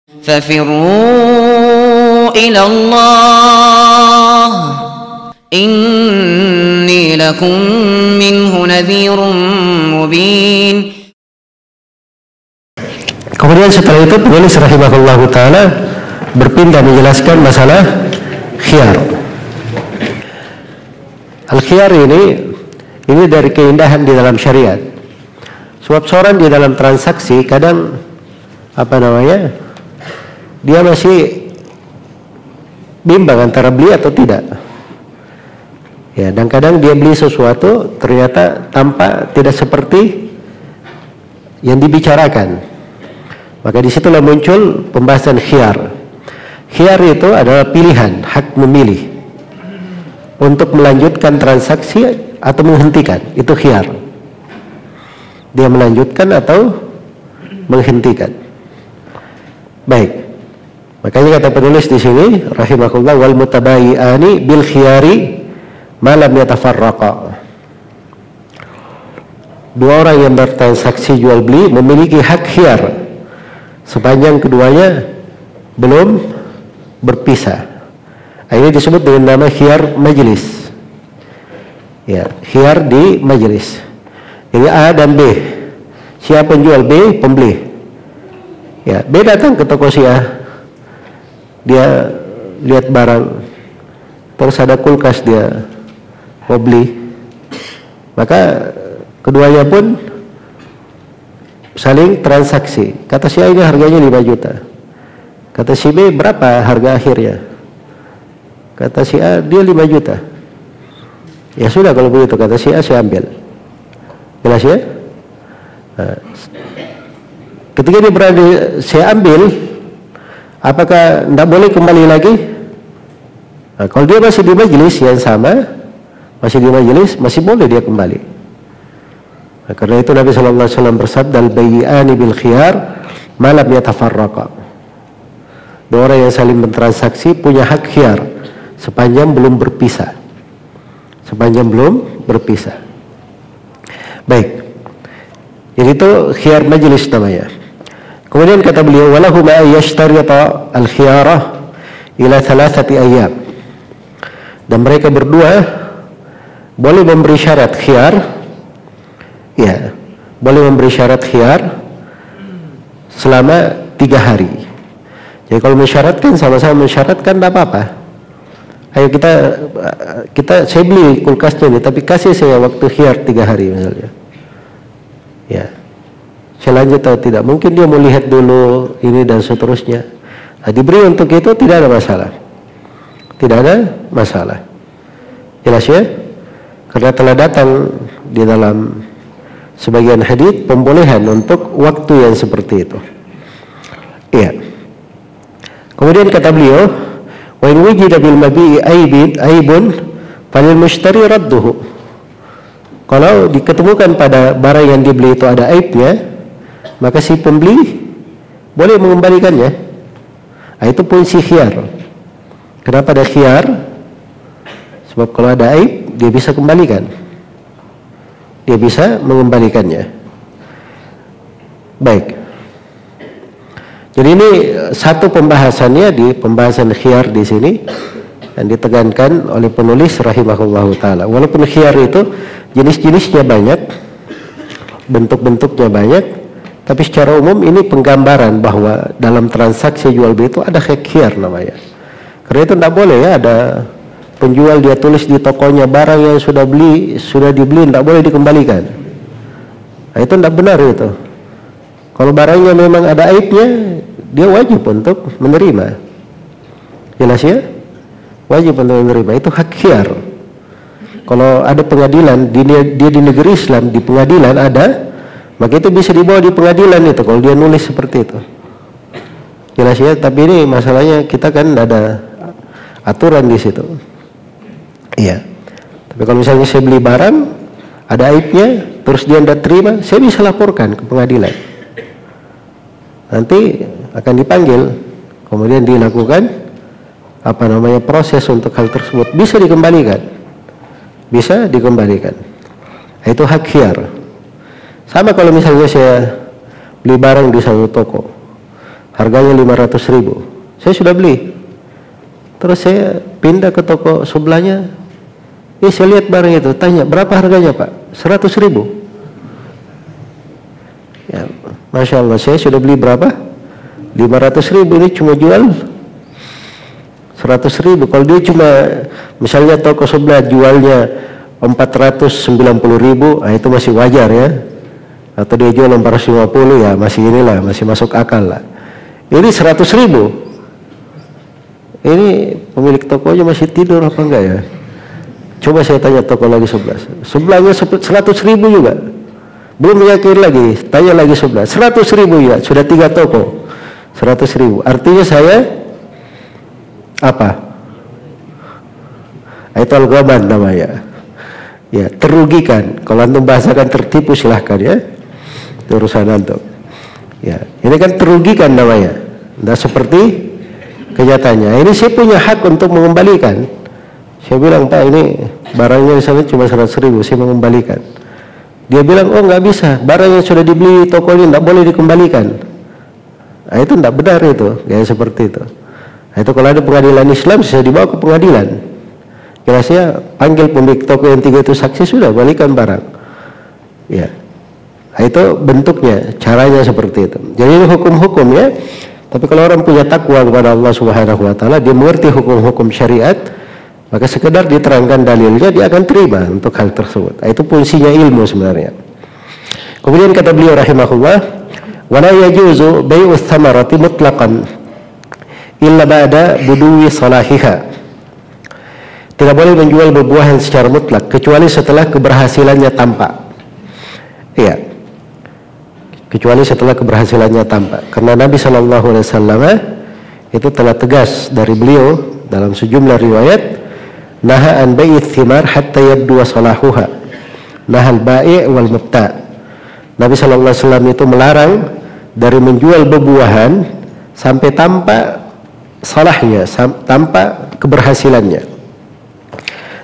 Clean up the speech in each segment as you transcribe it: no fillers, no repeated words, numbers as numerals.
ففروا إلى الله إني لكم منه نذير مبين. Kemudian setelah itu penulis rahimahullahu ta'ala berpindah menjelaskan masalah khiyar. Al-khiyar ini dari keindahan di dalam syariat. Sebab seorang di dalam transaksi kadang dia masih bimbang antara beli atau tidak. Ya, dan kadang dia beli sesuatu ternyata tampak tidak seperti yang dibicarakan. Maka disitulah muncul pembahasan khiyar. Khiyar itu adalah pilihan, hak memilih untuk melanjutkan transaksi atau menghentikan. Itu khiyar. Dia melanjutkan atau menghentikan. Baik. Makanya kata penulis di sini rahimahullah, wal mutabayi'ani bil khiyari ma lam yatafarraqa. Dua orang yang bertransaksi jual beli memiliki hak khiyar sepanjang keduanya belum berpisah. Ini disebut dengan nama khiyar majlis. Ya, khiyar di majlis. Jadi A dan B. Siapa penjual? B, pembeli. Ya, B datang ke toko si A. Dia lihat barang, terus ada kulkas dia mau beli. Maka keduanya pun saling transaksi. Kata si A, ini harganya 5 juta. Kata si B, berapa harga akhirnya? Kata si A, dia 5 juta. Ya sudah kalau begitu, kata si A, saya ambil. Jelas ya? Nah, ketika dia berada saya ambil, apakah tidak boleh kembali lagi? Nah, kalau dia masih di majelis yang sama, masih di majelis, masih boleh dia kembali. Nah, karena itu Nabi SAW bersabda, al-bayyi'ani bil khiyar ma lam yatafarraqa. Dua orang yang saling bertransaksi punya hak khiyar sepanjang belum berpisah. Sepanjang belum berpisah. Baik. Jadi itu khiyar majlis namanya. Kemudian kata beliau, walahu ma yashtarita al-khiyarah ila 3 ayyam. Dan mereka berdua boleh memberi syarat khiyar. Ya, boleh memberi syarat khiyar selama 3 hari. Jadi kalau mensyaratkan, sama-sama mensyaratkan, tidak apa-apa. Ayo kita saya beli kulkasnya ini, tapi kasih saya waktu khiyar 3 hari misalnya. Ya, saya lanjut atau tidak? Mungkin dia mau lihat dulu ini dan seterusnya. Nah, diberi untuk itu tidak ada masalah. Tidak ada masalah. Jelas ya? Karena telah datang di dalam sebagian hadits pembolehan untuk waktu yang seperti itu. Iya. Kemudian kata beliau, wa in wujida bil mabi'i aibun falil mushtari radduhu. Kalau diketemukan pada barang yang dibeli itu ada aibnya, maka si pembeli boleh mengembalikannya. Nah, itu fungsi khiyar. Kenapa ada khiyar? Sebab kalau ada aib, dia bisa kembalikan. Dia bisa mengembalikannya. Baik. Jadi ini satu pembahasannya di pembahasan khiyar di sini yang ditekankan oleh penulis rahimahullahu taala. Walaupun khiyar itu jenis-jenisnya banyak, bentuk-bentuknya banyak, tapi secara umum ini penggambaran bahwa dalam transaksi jual beli itu ada hak khiyar namanya. Karena itu tidak boleh ya ada penjual dia tulis di tokonya barang yang sudah dibeli tidak boleh dikembalikan. Nah, itu tidak benar itu. Kalau barangnya memang ada aibnya, dia wajib untuk menerima. Jelas ya? Wajib untuk menerima. Itu hak khiyar. Kalau ada pengadilan, dia di negeri Islam, di pengadilan ada, maka itu bisa dibawa di pengadilan itu kalau dia nulis seperti itu. Jelas ya? Tapi ini masalahnya kita kan tidak ada aturan di situ. Iya. Tapi kalau misalnya saya beli barang, ada aibnya, terus dia tidak terima, saya bisa laporkan ke pengadilan. Nanti akan dipanggil, kemudian dilakukan proses untuk hal tersebut. Bisa dikembalikan. Bisa dikembalikan. Itu hak khiyar. Sama kalau misalnya saya beli barang di satu toko, harganya 500.000. Saya sudah beli. Terus saya pindah ke toko sebelahnya. Saya lihat barang itu, tanya berapa harganya Pak? 100.000. Ya, Masya Allah, saya sudah beli berapa? 500.000, ini cuma jual 100.000. Kalau dia cuma, misalnya toko sebelah jualnya 490.000, itu masih wajar ya. Atau dia jual 450, ya masih inilah, masih masuk akal lah. Ini 100.000. Ini pemilik tokonya masih tidur apa enggak ya? Coba saya tanya toko lagi sebelah. Sebelahnya 100.000 juga. Belum yakin lagi, tanya lagi sebelah. 100.000 ya, sudah 3 toko. 100.000. Artinya saya apa? Itu al-ghaban namanya. Ya, terugikan. Kalau antum bahasakan tertipu silahkan ya. Itu urusan antum. Ya, ini kan terugikan namanya. Nah, seperti kenyataannya. Ini saya punya hak untuk mengembalikan. Saya bilang, Pak, ini barangnya di sana cuma 100.000, saya mengembalikan. Dia bilang, oh nggak bisa, barang yang sudah dibeli toko ini nggak boleh dikembalikan. Nah, itu nggak benar itu, ya seperti itu. Nah, itu kalau ada pengadilan Islam, bisa dibawa ke pengadilan. Kira saya panggil pemilik toko yang 3 itu saksi, sudah balikan barang. Ya, nah, itu bentuknya, caranya seperti itu. Jadi ini hukum-hukum ya. Tapi kalau orang punya takwa kepada Allah Subhanahu Wa Taala, dia mengerti hukum-hukum syariat, maka sekedar diterangkan dalilnya dia akan terima untuk hal tersebut. Itu fungsinya ilmu sebenarnya. Kemudian kata beliau rahimahullah, wala yajuzu bai'u tsamarati mutlaqan illa ba'da buduwi salahiha. Tidak boleh menjual buah-buahan secara mutlak kecuali setelah keberhasilannya tampak. Iya. Kecuali setelah keberhasilannya tampak. Karena Nabi SAW itu telah tegas dari beliau dalam sejumlah riwayat, naha an bai'ith thimar hatta yabdu salahuha, nahal bai' wal mubta'. Nabi SAW itu melarang dari menjual buah-buahan sampai tampak salahnya, tampak keberhasilannya.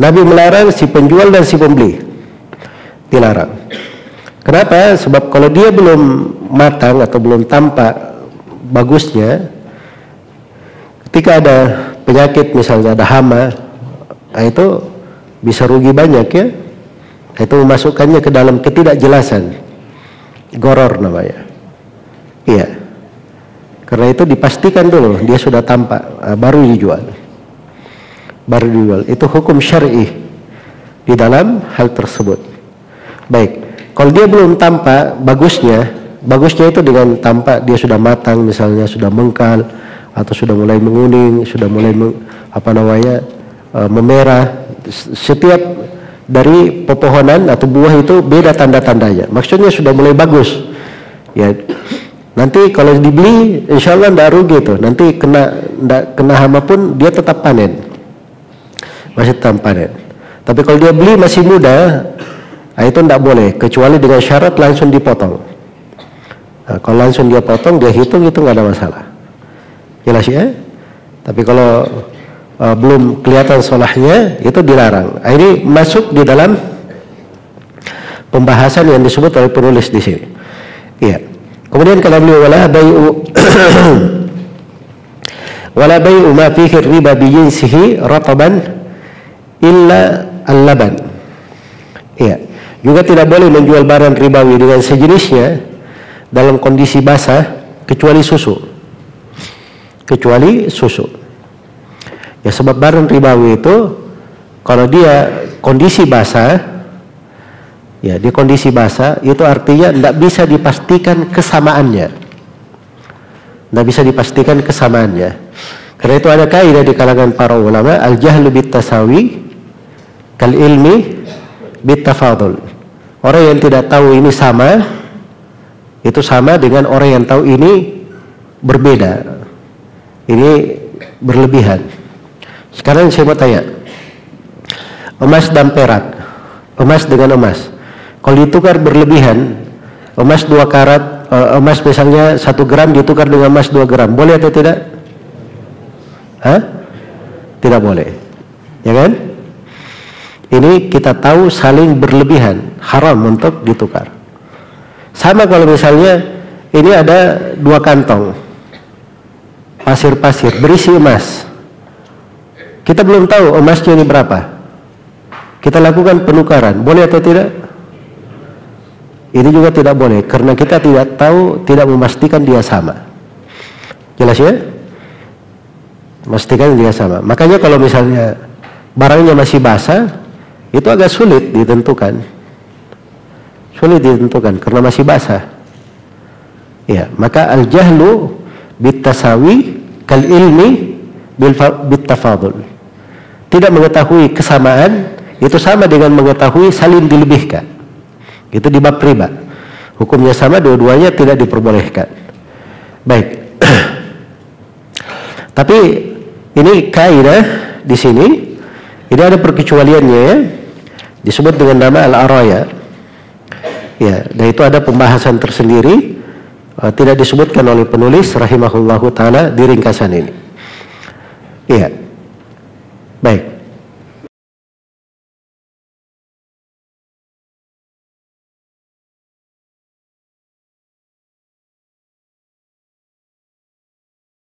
Nabi melarang si penjual dan si pembeli, dilarang. Kenapa? Sebab kalau dia belum matang atau belum tampak bagusnya, ketika ada penyakit misalnya ada hama, itu bisa rugi banyak ya. Itu memasukkannya ke dalam ketidakjelasan, goror namanya. Iya. Karena itu dipastikan dulu dia sudah tampak, baru dijual. Baru dijual. Itu hukum syar'i di dalam hal tersebut. Baik. Kalau dia belum tampak bagusnya itu dengan tampak dia sudah matang, misalnya sudah mengkal atau sudah mulai menguning, sudah mulai memerah. Setiap dari pepohonan atau buah itu beda tanda-tandanya. Maksudnya sudah mulai bagus. Ya. Nanti kalau dibeli insya Allah tidak rugi tuh. Nanti kena hama pun dia tetap panen. Masih tetap panen. Tapi kalau dia beli masih muda, itu tidak boleh, kecuali dengan syarat langsung dipotong. Nah, kalau langsung dia potong, dia hitung, itu nggak ada masalah. Jelas ya? Tapi kalau belum kelihatan solahnya, itu dilarang. Ini masuk di dalam pembahasan yang disebut oleh penulis di sini. Iya. Kemudian kalau beliau wala bai'u ma fihi riba bi jinsihi rataban illa al-laban. Iya. Juga tidak boleh menjual barang ribawi dengan sejenisnya dalam kondisi basah kecuali susu. Kecuali susu. Ya, sebab barang ribawi itu kalau dia kondisi basah, ya di kondisi basah itu artinya tidak bisa dipastikan kesamaannya. Tidak bisa dipastikan kesamaannya. Karena itu ada kaidah di kalangan para ulama, al-jahlu bit-tasawi kal ilmi bit-tafadul. Orang yang tidak tahu ini sama, itu sama dengan orang yang tahu ini berbeda. Ini berlebihan. Sekarang saya mau tanya, emas dan perak, emas dengan emas, kalau ditukar berlebihan, emas 2 karat, emas misalnya 1 gram ditukar dengan emas 2 gram, boleh atau tidak? Hah? Tidak boleh, ya kan? Ini kita tahu saling berlebihan, haram untuk ditukar. Sama kalau misalnya ini ada 2 kantong, pasir-pasir berisi emas. Kita belum tahu emasnya ini berapa. Kita lakukan penukaran, boleh atau tidak? Ini juga tidak boleh, karena kita tidak tahu, tidak memastikan dia sama. Jelas ya? Memastikan dia sama. Makanya kalau misalnya barangnya masih basah, itu agak sulit ditentukan. Sulit ditentukan karena masih basah. Ya, maka al-jahlu bit-tasawi kal ilmi bit-tafadul. Tidak mengetahui kesamaan itu sama dengan mengetahui saling dilebihkan. Itu di bab riba. Hukumnya sama, dua-duanya tidak diperbolehkan. Baik. Tapi ini kaidah di sini. Ini ada perkecualiannya ya. Disebut dengan nama al-araya. Ya, dan itu ada pembahasan tersendiri. Tidak disebutkan oleh penulis rahimahullahu taala di ringkasan ini. Iya. Baik.